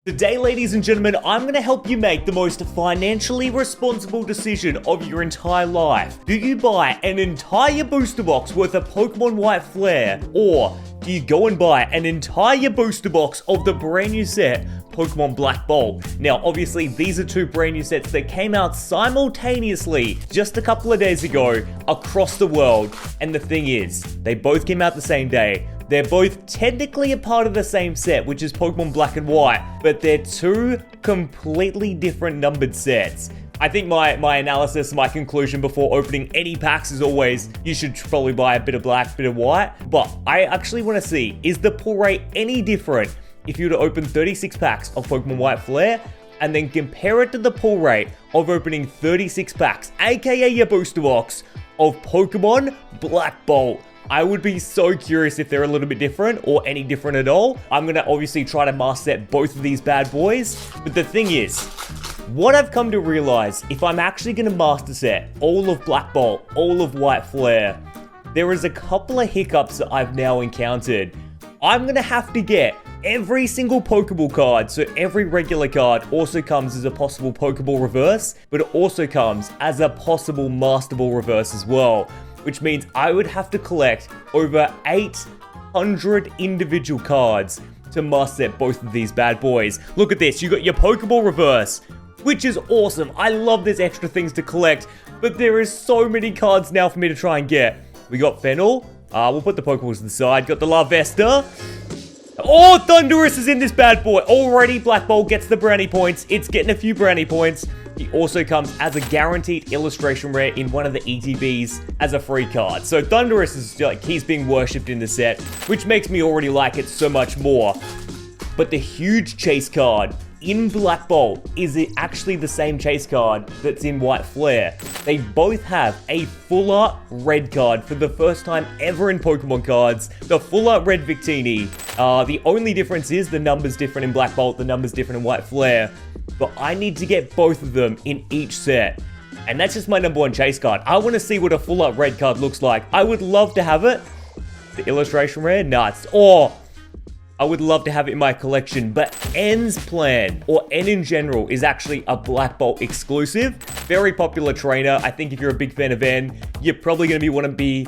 Today, ladies and gentlemen, I'm going to help you make the most financially responsible decision of your entire life. Do you buy an entire booster box worth of Pokemon White Flare, or do you go and buy an entire booster box of the brand new set, Pokemon Black Bolt? Now, obviously, these are two brand new sets that came out simultaneously just a couple of days ago across the world. And the thing is, they both came out the same day. They're both technically a part of the same set, which is Pokemon Black and White, but they're two completely different numbered sets. I think my analysis, my conclusion before opening any packs is always, you should probably buy a bit of black, bit of white. But I actually want to see, is the pull rate any different if you were to open 36 packs of Pokemon White Flare and then compare it to the pull rate of opening 36 packs, aka your booster box, of Pokemon Black Bolt? I would be so curious if they're a little bit different or any different at all. I'm going to obviously try to master set both of these bad boys. But the thing is, what I've come to realize, if I'm actually going to master set all of Black Bolt, all of White Flare, there is a couple of hiccups that I've now encountered. I'm going to have to get every single Pokeball card, so every regular card also comes as a possible Pokeball reverse, but it also comes as a possible Master Ball reverse as well. Which means I would have to collect over 800 individual cards to master set both of these bad boys. Look at this, you got your Pokeball reverse, which is awesome. I love there's extra things to collect, but there is so many cards now for me to try and get. We got Fennel, we'll put the Pokeballs to the side, got the Larvesta. Oh, Thundurus is in this bad boy. Already Black Bolt gets the brownie points, it's getting a few brownie points. He also comes as a guaranteed illustration rare in one of the ETBs as a free card. So Thundurus is like, he's being worshipped in the set, which makes me already like it so much more. But the huge chase card in Black Bolt is it actually the same chase card that's in White Flare. They both have a Full Art Red card for the first time ever in Pokemon Cards. The Full Art Red Victini. The only difference is the number's different in Black Bolt, the number's different in White Flare. But I need to get both of them in each set. And that's just my number one chase card. I want to see what a Full Art Red card looks like. I would love to have it. The illustration rare? Nuts. Or I would love to have it in my collection. But N's plan, or N in general, is actually a Black Bolt exclusive. Very popular trainer. I think if you're a big fan of N, you're probably going to want to be...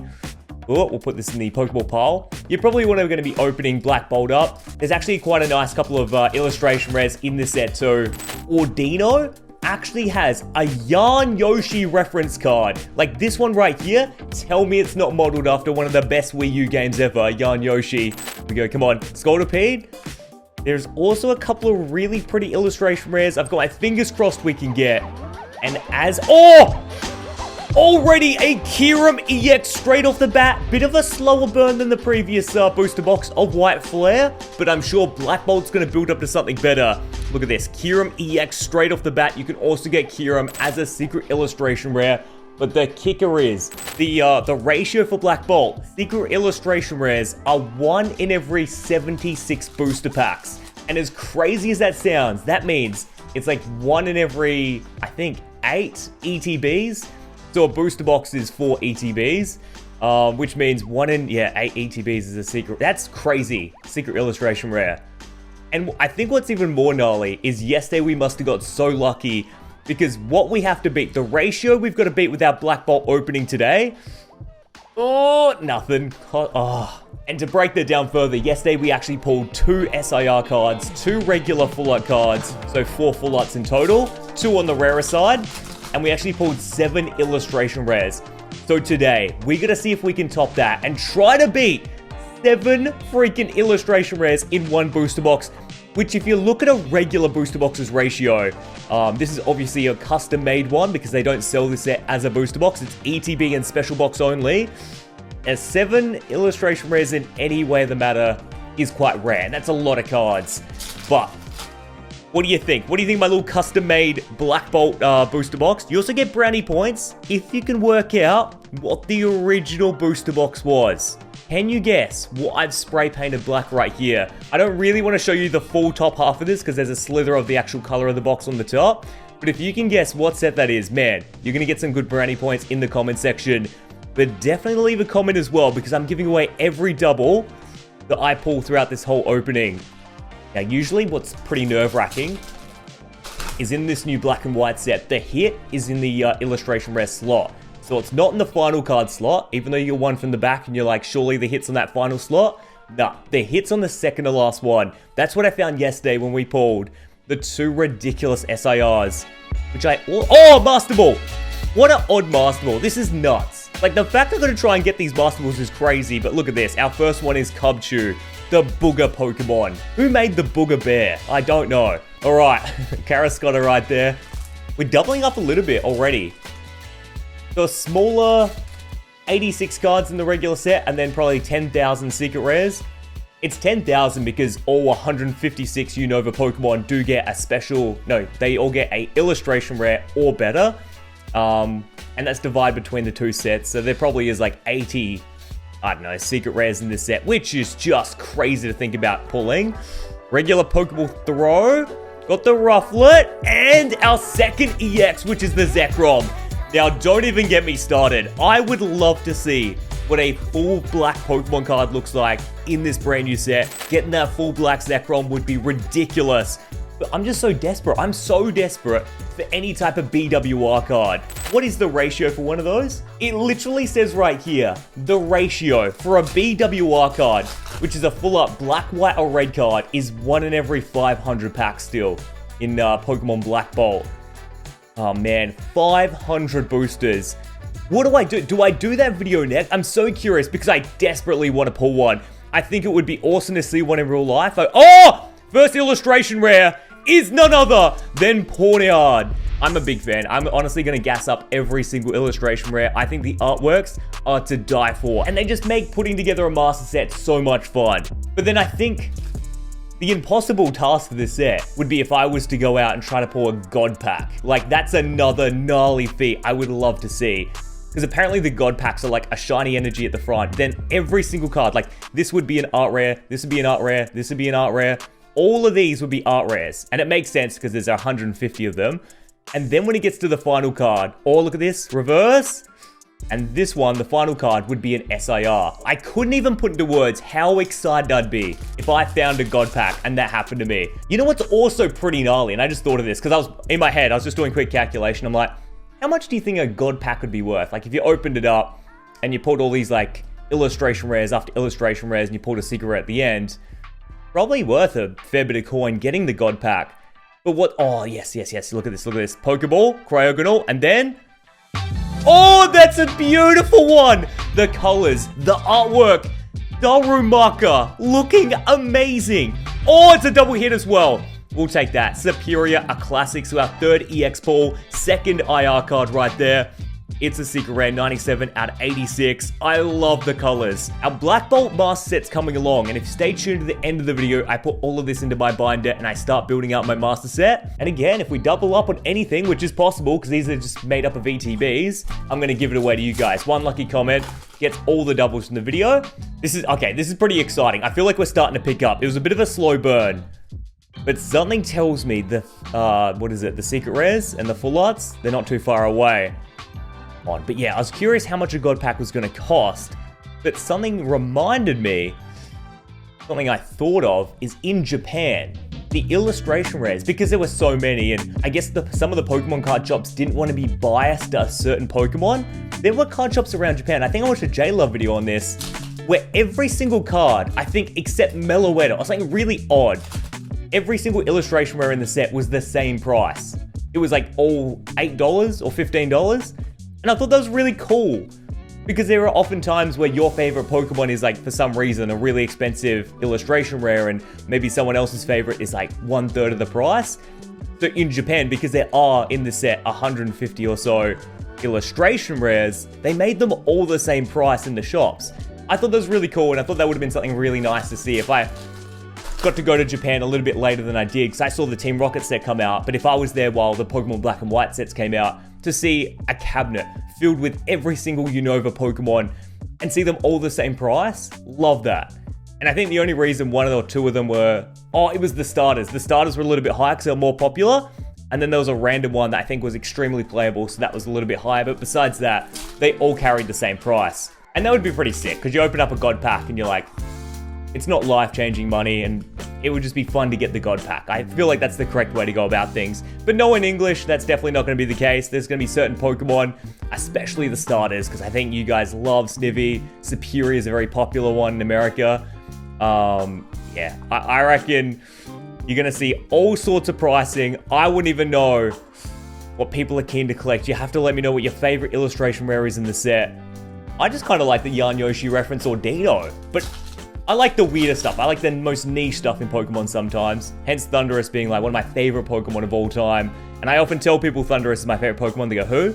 Oh, we'll put this in the Pokeball pile. You're probably going to be opening Black Bolt up. There's actually quite a nice couple of illustration rares in this set too. Ordino actually has a Yarn Yoshi reference card. Like this one right here. Tell me it's not modeled after one of the best Wii U games ever, Yarn Yoshi. Here we go, come on. Scoldopede. There's also a couple of really pretty illustration rares I've got my fingers crossed we can get. And as... Oh! Already a Kyurem EX straight off the bat. Bit of a slower burn than the previous booster box of White Flare, but I'm sure Black Bolt's going to build up to something better. Look at this, Kyurem EX straight off the bat. You can also get Kyurem as a secret illustration rare, but the kicker is the ratio for Black Bolt. Secret illustration rares are 1 in every 76 booster packs. And as crazy as that sounds, that means it's like 1 in every, I think, 8 ETBs. So a booster box is 4 ETBs, which means 1 in, 8 ETBs is a secret. That's crazy. Secret illustration rare. And I think what's even more gnarly is yesterday we must have got so lucky because what we have to beat, the ratio we've got to beat with our Black Bolt opening today, oh, nothing. Oh. And to break that down further, yesterday we actually pulled 2 SIR cards, 2 regular Full Art cards, so 4 Full Arts in total, 2 on the rarer side. And we actually pulled 7 illustration rares. So today, we're going to see if we can top that and try to beat 7 freaking illustration rares in one booster box. Which if you look at a regular booster box's ratio, this is obviously a custom made one because they don't sell this set as a booster box. It's ETB and special box only. And 7 illustration rares in any way of the matter is quite rare. That's a lot of cards. But... what do you think? What do you think of my little custom-made Black Bolt booster box? You also get brownie points if you can work out what the original booster box was. Can you guess what I've spray painted black right here? I don't really want to show you the full top half of this because there's a slither of the actual color of the box on the top. But if you can guess what set that is, man, you're going to get some good brownie points in the comment section. But definitely leave a comment as well because I'm giving away every double that I pull throughout this whole opening. Now, usually what's pretty nerve-wracking is in this new black and white set, the hit is in the illustration rare slot. So it's not in the final card slot, even though you get one from the back and you're like, surely the hit's on that final slot. Nah, the hit's on the second to last one. That's what I found yesterday when we pulled the 2 ridiculous SIRs, which oh, Master Ball! What an odd Master Ball. This is nuts. Like, the fact I'm going to try and get these Master Balls is crazy, but look at this. Our first one is Cubchoo, the booger Pokemon. Who made the booger bear? I don't know. All right, Karascotta right there. We're doubling up a little bit already. So a smaller 86 cards in the regular set, and then probably 10,000 secret rares. It's 10,000 because all 156 Unova Pokemon do get a special, no, they all get a illustration rare or better. And that's divided between the 2 sets. So there probably is like 80, I don't know, secret rares in this set, which is just crazy to think about pulling. Regular Pokeball throw, got the Rufflet, and our second EX, which is the Zekrom. Now, don't even get me started. I would love to see what a full black Pokemon card looks like in this brand new set. Getting that full black Zekrom would be ridiculous. But I'm just so desperate. I'm so desperate for any type of BWR card. What is the ratio for one of those? It literally says right here, the ratio for a BWR card, which is a full up black, white, or red card, is 1 in every 500 packs still in Pokemon Black Bolt. Oh man, 500 boosters. What do I do? Do I do that video next? I'm so curious because I desperately want to pull one. I think it would be awesome to see one in real life. Oh! First illustration rare is none other than Pawniard. I'm a big fan. I'm honestly going to gas up every single illustration rare. I think the artworks are to die for. And they just make putting together a master set so much fun. But then I think the impossible task for this set would be if I was to go out and try to pull a God Pack. Like, that's another gnarly feat I would love to see. Because apparently the God Packs are like a shiny energy at the front. Then every single card, like this would be an art rare, this would be an art rare, this would be an art rare. All of these would be art rares. And it makes sense because there's 150 of them. And then when it gets to the final card, oh, look at this, reverse. And this one, the final card, would be an SIR. I couldn't even put into words how excited I'd be if I found a God Pack and that happened to me. You know what's also pretty gnarly? And I just thought of this because I was in my head, I was just doing quick calculation. I'm like, how much do you think a God Pack would be worth? Like if you opened it up and you pulled all these like illustration rares after illustration rares and you pulled a secret rare at the end, probably worth a fair bit of coin getting the God Pack. But what, oh yes, look at this, Pokeball, Cryogonal, and then, oh, that's a beautiful one! The colors, the artwork, Darumaka, looking amazing. Oh, it's a double hit as well. We'll take that. Superior, a classic, so our third EX pull, second IR card right there. It's a secret rare, 97 out of 86. I love the colors. Our Black Bolt master set's coming along, and if you stay tuned to the end of the video, I put all of this into my binder and I start building out my master set. And again, if we double up on anything, which is possible because these are just made up of ETBs, I'm going to give it away to you guys. One lucky comment gets all the doubles from the video. This is pretty exciting. I feel like we're starting to pick up. It was a bit of a slow burn, but something tells me the, the secret rares and the full arts, they're not too far away. But yeah, I was curious how much a God Pack was going to cost, but something reminded me, something I thought of is in Japan, the illustration rares, because there were so many, and I guess some of the Pokemon card shops didn't want to be biased to a certain Pokemon. There were card shops around Japan, I think I watched a J-Love video on this, where every single card, I think except Meloetta, or something really odd, every single illustration rare in the set was the same price. It was like all $8 or $15. And I thought that was really cool because there are often times where your favorite Pokemon is like, for some reason, a really expensive illustration rare and maybe someone else's favorite is like 1/3 of the price. So in Japan, because there are in the set 150 or so illustration rares, they made them all the same price in the shops. I thought that was really cool, and I thought that would have been something really nice to see if I got to go to Japan a little bit later than I did because I saw the Team Rocket set come out, but if I was there while the Pokemon Black and White sets came out, to see a cabinet filled with every single Unova Pokemon and see them all the same price, love that. And I think the only reason one or two of them were, it was the starters. The starters were a little bit higher because they were more popular, and then there was a random one that I think was extremely playable, so that was a little bit higher, but besides that, they all carried the same price. And that would be pretty sick, because you open up a God Pack and you're like, It's not life-changing money, and it would just be fun to get the God Pack. I feel like that's the correct way to go about things. But knowing English, that's definitely not going to be the case. There's going to be certain Pokemon, especially the starters, because I think you guys love Snivy. Superior is a very popular one in America. Yeah, I reckon you're going to see all sorts of pricing. I wouldn't even know what people are keen to collect. You have to let me know what your favorite illustration rare is in the set. I just kind of like the Yarn Yoshi reference or Dino, but I like the weirder stuff. I like the most niche stuff in Pokemon sometimes. Hence Thundurus being like one of my favorite Pokemon of all time. And I often tell people Thundurus is my favorite Pokemon. They go, who?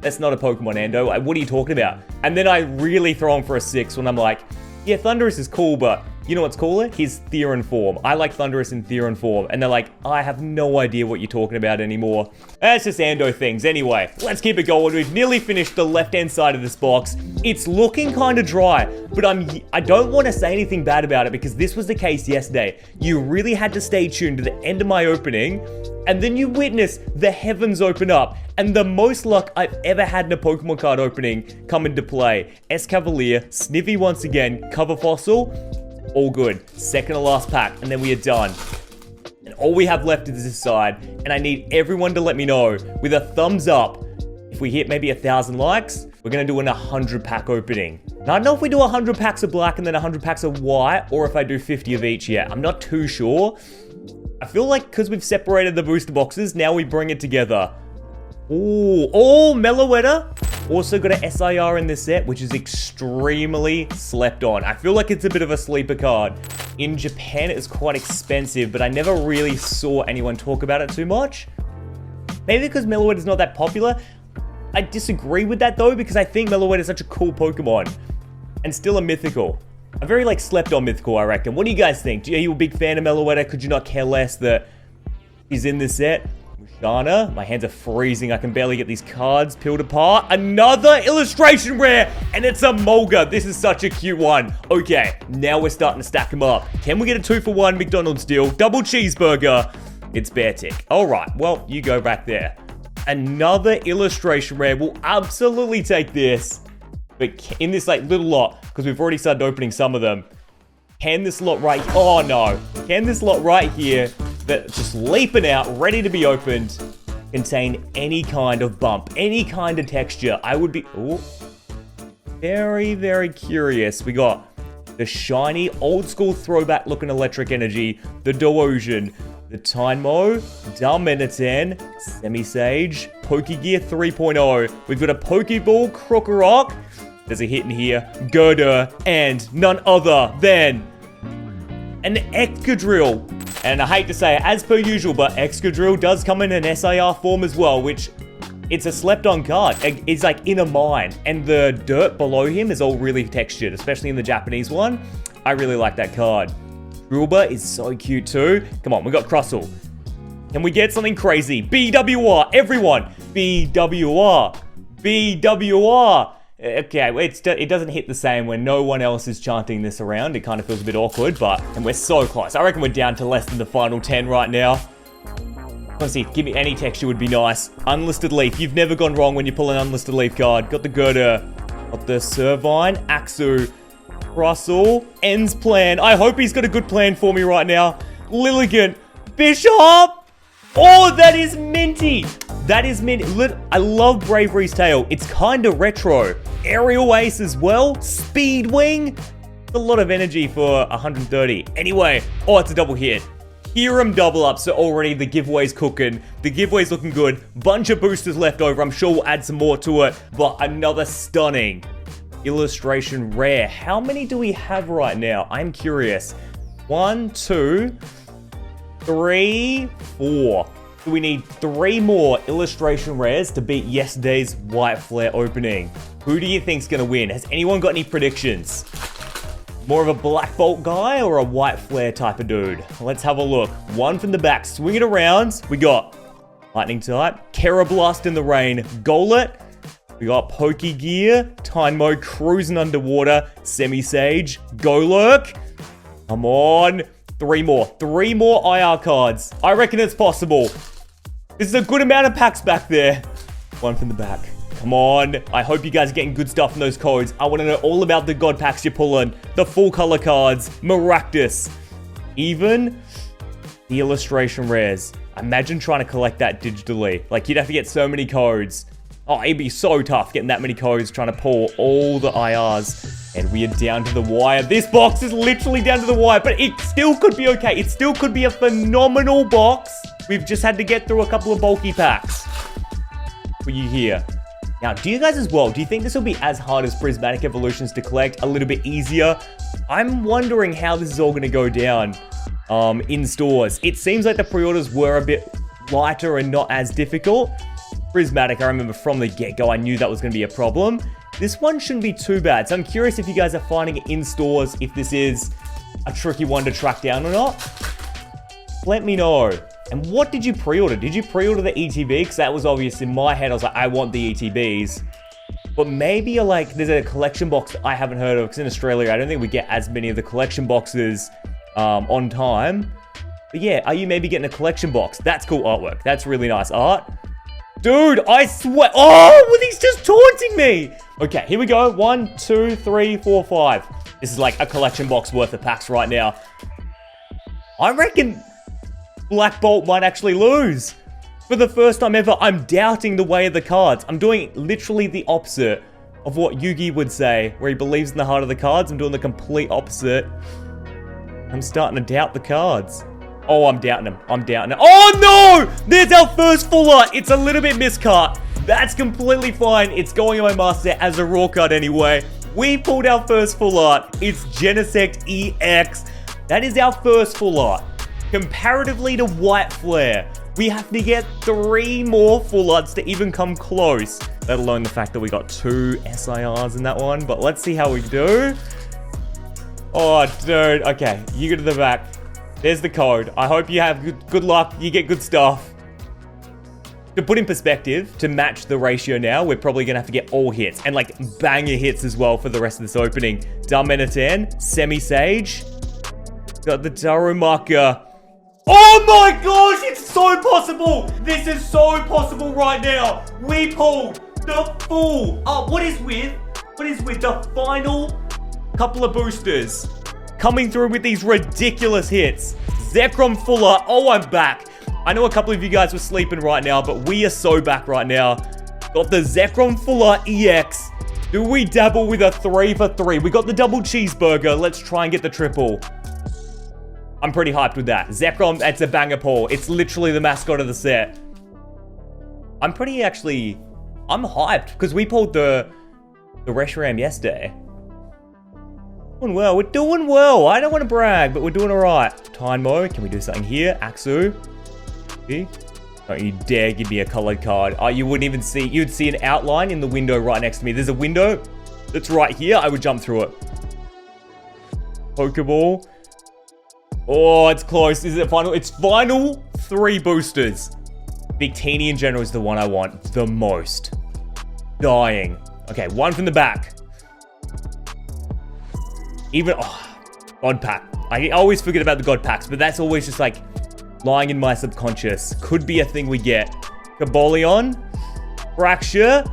That's not a Pokemon, Ando. What are you talking about? And then I really throw him for a 6 when I'm like, yeah, Thundurus is cool, but you know what's cooler? His Theron form. I like Thundurus in Theron form. And they're like, I have no idea what you're talking about anymore. That's just Ando things. Anyway, let's keep it going. We've nearly finished the left-hand side of this box. It's looking kind of dry, but I don't want to say anything bad about it because this was the case yesterday. You really had to stay tuned to the end of my opening, and then you witness the heavens open up, and the most luck I've ever had in a Pokemon card opening come into play. Escavalier, Snivy once again, Cover Fossil, all good. Second to last pack, and then we are done. And all we have left is this side, and I need everyone to let me know with a thumbs up. If we hit maybe 1,000 likes, we're going to do an 100 pack opening. Now, I don't know if we do 100 packs of black and then 100 packs of white, or if I do 50 of each yet. I'm not too sure. I feel like because we've separated the booster boxes, now we bring it together. Oh, Meloetta. Also got an SIR in this set, which is extremely slept on. I feel like it's a bit of a sleeper card. In Japan, it is quite expensive, but I never really saw anyone talk about it too much. Maybe because Meloetta is not that popular. I disagree with that though, because I think Meloetta is such a cool Pokemon. And still a mythical. A very like slept on mythical, I reckon. What do you guys think? Are you a big fan of Meloetta? Could you not care less that he's in this set? Mushana, my hands are freezing. I can barely get these cards peeled apart. Another illustration rare, and it's a Mulga. This is such a cute one. Okay, now we're starting to stack them up. Can we get a 2-for-1 McDonald's deal? Double cheeseburger. It's Beartic. All right, well, you go back there. Another illustration rare. We'll absolutely take this. But in this like little lot, because we've already started opening some of them, can this lot right... Oh, no. Can this lot right here that's just leaping out, ready to be opened, contain any kind of bump, any kind of texture? I would be... Ooh, very, very curious. We got the shiny, old-school throwback-looking electric energy, the Doosian, the Tynamo, Darmanitan, Semi-Sage, Pokegear 3.0. We've got a Pokeball, Krokorok. There's a hit in here. Girder, and none other than an Excadrill. And I hate to say it, as per usual, but Excadrill does come in an SIR form as well, which it's a slept-on card. It's like in a mine, and the dirt below him is all really textured, especially in the Japanese one. I really like that card. Drillbur is so cute too. Come on, we got Crustle. Can we get something crazy? BWR, everyone. BWR. BWR. Okay, it doesn't hit the same when no one else is chanting this around. It kind of feels a bit awkward, and we're so close. I reckon we're down to less than the final 10 right now. Honestly, give me any texture would be nice. UnlistedLeaf. You've never gone wrong when you pull an UnlistedLeaf card. Got the Girder. Got the Servine. Axu. Russell. Ends plan. I hope he's got a good plan for me right now. Lilligant. Bishop. Oh, that is minty. That is minty. I love Bravery's Tail. It's kind of retro. Aerial Ace as well. Speedwing. A lot of energy for 130. Anyway. Oh, it's a double hit. Hear 'em double up, so already the giveaway's cooking. The giveaway's looking good. Bunch of boosters left over. I'm sure we'll add some more to it. But another stunning illustration rare. How many do we have right now? I'm curious. 1, 2, 3, 4. So we need 3 more illustration rares to beat yesterday's White Flare opening. Who do you think's gonna win? Has anyone got any predictions? More of a Black Bolt guy or a White Flare type of dude? Let's have a look. One from the back, swing it around. We got Lightning type, Kerablast in the rain, Golett. We got Pokegear, Tynamo cruising underwater, Semi-Sage, Golurk. Come on. 3 more. 3 more IR cards. I reckon it's possible. This is a good amount of packs back there. One from the back. Come on. I hope you guys are getting good stuff from those codes. I want to know all about the God packs you're pulling. The full color cards. Maractus. Even the illustration rares. Imagine trying to collect that digitally. Like, you'd have to get so many codes. Oh, it'd be so tough getting that many codes, trying to pull all the IRs. And we are down to the wire. This box is literally down to the wire, but it still could be okay. It still could be a phenomenal box. We've just had to get through a couple of bulky packs for you here. Now, do you guys as well, do you think this will be as hard as Prismatic Evolutions to collect? A little bit easier? I'm wondering how this is all going to go down in stores. It seems like the pre-orders were a bit lighter and not as difficult. Prismatic, I remember from the get-go, I knew that was going to be a problem. This one shouldn't be too bad. So I'm curious if you guys are finding it in stores, if this is a tricky one to track down or not. Let me know. And what did you pre-order? Did you pre-order the ETB? Because that was obvious in my head. I was like, I want the ETBs. But maybe you're like, there's a collection box that I haven't heard of. Because in Australia, I don't think we get as many of the collection boxes on time. But yeah, are you maybe getting a collection box? That's cool artwork. That's really nice art. Dude, I swear. Oh, well, he's just taunting me. Okay, here we go. 1, 2, 3, 4, 5. This is like a collection box worth of packs right now. I reckon Black Bolt might actually lose. For the first time ever, I'm doubting the way of the cards. I'm doing literally the opposite of what Yugi would say, where he believes in the heart of the cards. I'm doing the complete opposite. I'm starting to doubt the cards. Oh, I'm doubting them. I'm doubting them. Oh, no! There's our first full art. It's a little bit miscut. That's completely fine. It's going on my master as a raw card anyway. We pulled our first full art. It's Genesect EX. That is our first full art. Comparatively to White Flare, we have to get 3 more full arts to even come close. Let alone the fact that we got 2 SIRs in that one. But let's see how we do. Oh, dude. Okay, you go to the back. There's the code. I hope you have good luck. You get good stuff. To put in perspective, to match the ratio now, we're probably going to have to get all hits. And like banger hits as well for the rest of this opening. Darmanitan, Semi-Sage. Got the Darumaka. Oh my gosh, it's so possible. This is so possible right now. We pulled the full. What is with the final couple of boosters coming through with these ridiculous hits. Zekrom full art. Oh, I'm back. I know a couple of you guys were sleeping right now, but we are so back right now. Got the Zekrom full art EX. Do we dabble with a 3 for 3? We got the double cheeseburger. Let's try and get the triple. I'm pretty hyped with that. Zekrom, that's a banger pull. It's literally the mascot of the set. I'm hyped because we pulled the Reshiram yesterday. Doing well. We're doing well. I don't want to brag, but we're doing all right. Tynmo, can we do something here? Axu. See? Don't you dare give me a colored card. Oh, you wouldn't even see. You'd see an outline in the window right next to me. There's a window that's right here. I would jump through it. Pokeball. Oh, it's close. Is it final? It's final 3 boosters. Victini in general is the one I want the most. Dying. Okay, 1 from the back. Even, God pack. I always forget about the God packs, but that's always just like lying in my subconscious. Could be a thing we get. Cabolion, Fracture,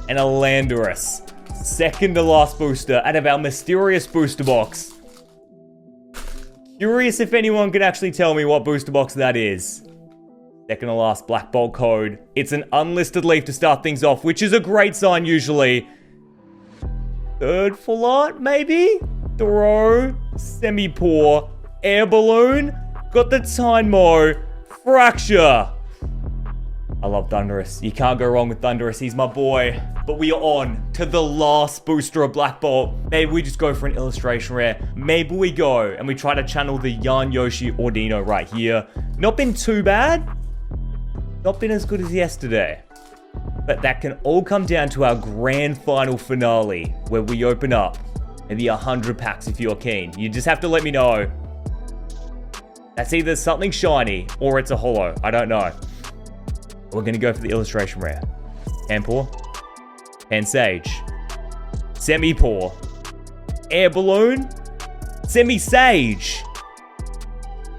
and a Landorus. Second to last booster out of our mysterious booster box. Curious if anyone can actually tell me what booster box that is. Second to last Black Bolt code. It's an unlisted leaf to start things off, which is a great sign usually. Third full art, maybe? Throw, Semi-Poor, Air Balloon, got the Tynmo, Fracture. I love Thundurus. You can't go wrong with Thundurus. He's my boy. But we are on to the last booster of Black Bolt. Maybe we just go for an illustration rare. Maybe we go and we try to channel the Yarn Yoshi Ordino right here. Not been too bad. Not been as good as yesterday. But that can all come down to our grand final finale where we open up maybe 100 packs if you're keen. You just have to let me know. That's either something shiny or it's a holo. I don't know. We're going to go for the illustration rare. Panpour. Pansage. Semi-Poor. Air Balloon. Semi-Sage.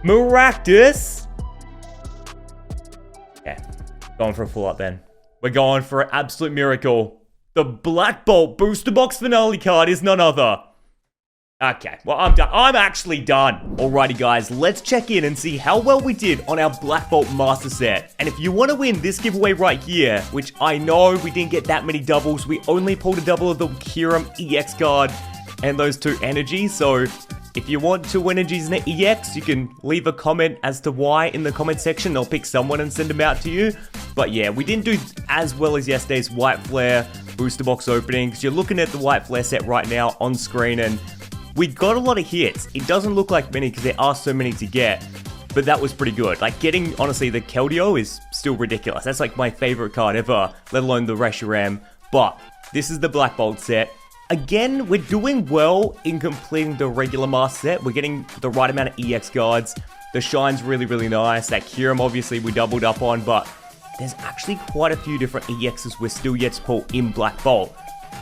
Maractus. Okay. Going for a full up then. We're going for an absolute miracle. The Black Bolt Booster Box Finale card is none other. Okay, well, I'm done. I'm actually done. Alrighty, guys, let's check in and see how well we did on our Black Bolt Master Set. And if you want to win this giveaway right here, which I know we didn't get that many doubles, we only pulled a double of the Kyurem EX card and those 2 energies. So if you want 2 energies in the EX, you can leave a comment as to why in the comment section. I'll pick someone and send them out to you. But yeah, we didn't do as well as yesterday's White Flare booster box opening, because you're looking at the White Flare set right now on screen, and we got a lot of hits. It doesn't look like many because there are so many to get, but that was pretty good. Like, getting, honestly, the Keldeo is still ridiculous. That's like my favorite card ever, let alone the Reshiram. But this is the Black Bolt set. Again, we're doing well in completing the regular master set. We're getting the right amount of EX cards. The shine's really, really nice. That Kyurem, obviously, we doubled up on, but there's actually quite a few different EXs we're still yet to pull in Black Bolt.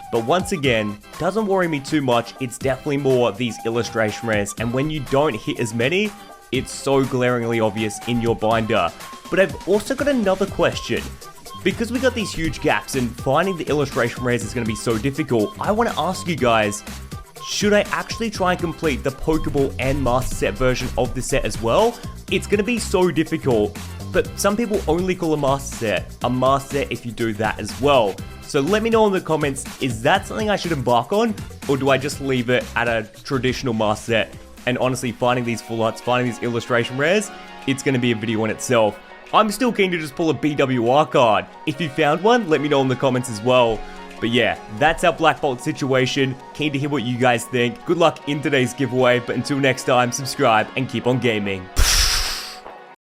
But once again, doesn't worry me too much. It's definitely more these illustration rares, and when you don't hit as many, it's so glaringly obvious in your binder. But I've also got another question. Because we got these huge gaps and finding the illustration rares is going to be so difficult, I want to ask you guys, should I actually try and complete the Pokeball and Master Set version of the set as well? It's going to be so difficult, but some people only call a Master Set if you do that as well. So let me know in the comments, is that something I should embark on? Or do I just leave it at a traditional Master Set? And honestly, finding these full arts, finding these illustration rares, it's going to be a video in itself. I'm still keen to just pull a BWR card. If you found one, let me know in the comments as well. But yeah, that's our Black Bolt situation. Keen to hear what you guys think. Good luck in today's giveaway, but until next time, subscribe and keep on gaming.